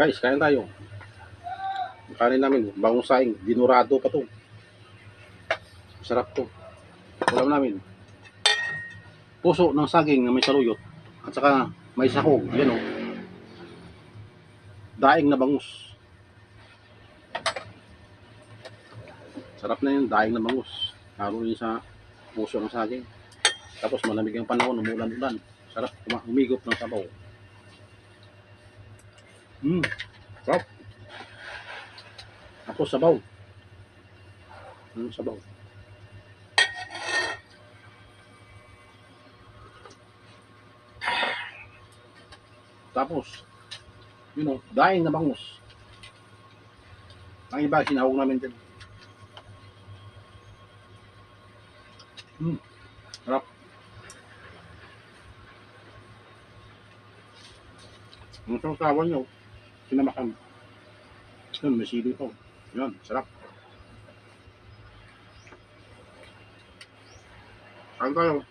Guys, kain tayo. Ang kanin namin, bagong saing, dinurado pa to. Sarap to. Ulam namin. Puso ng saging na may saluyot. At saka may sahog. Yan o. Daing na bangus. Sarap na yun, daing na bangus. Haro yun sa puso ng saging. Tapos malamig ang panahon, umulan-ulan. Sarap, humigop ng sabaw. Sarap. Ako sabaw. Sabaw. Tapos, daing na bangus. Ang iba, sinahog namin din. Sarap. Ang sasawan nyo, sinamakan. Yun, may sili po. Yun, sarap. Kain tayo.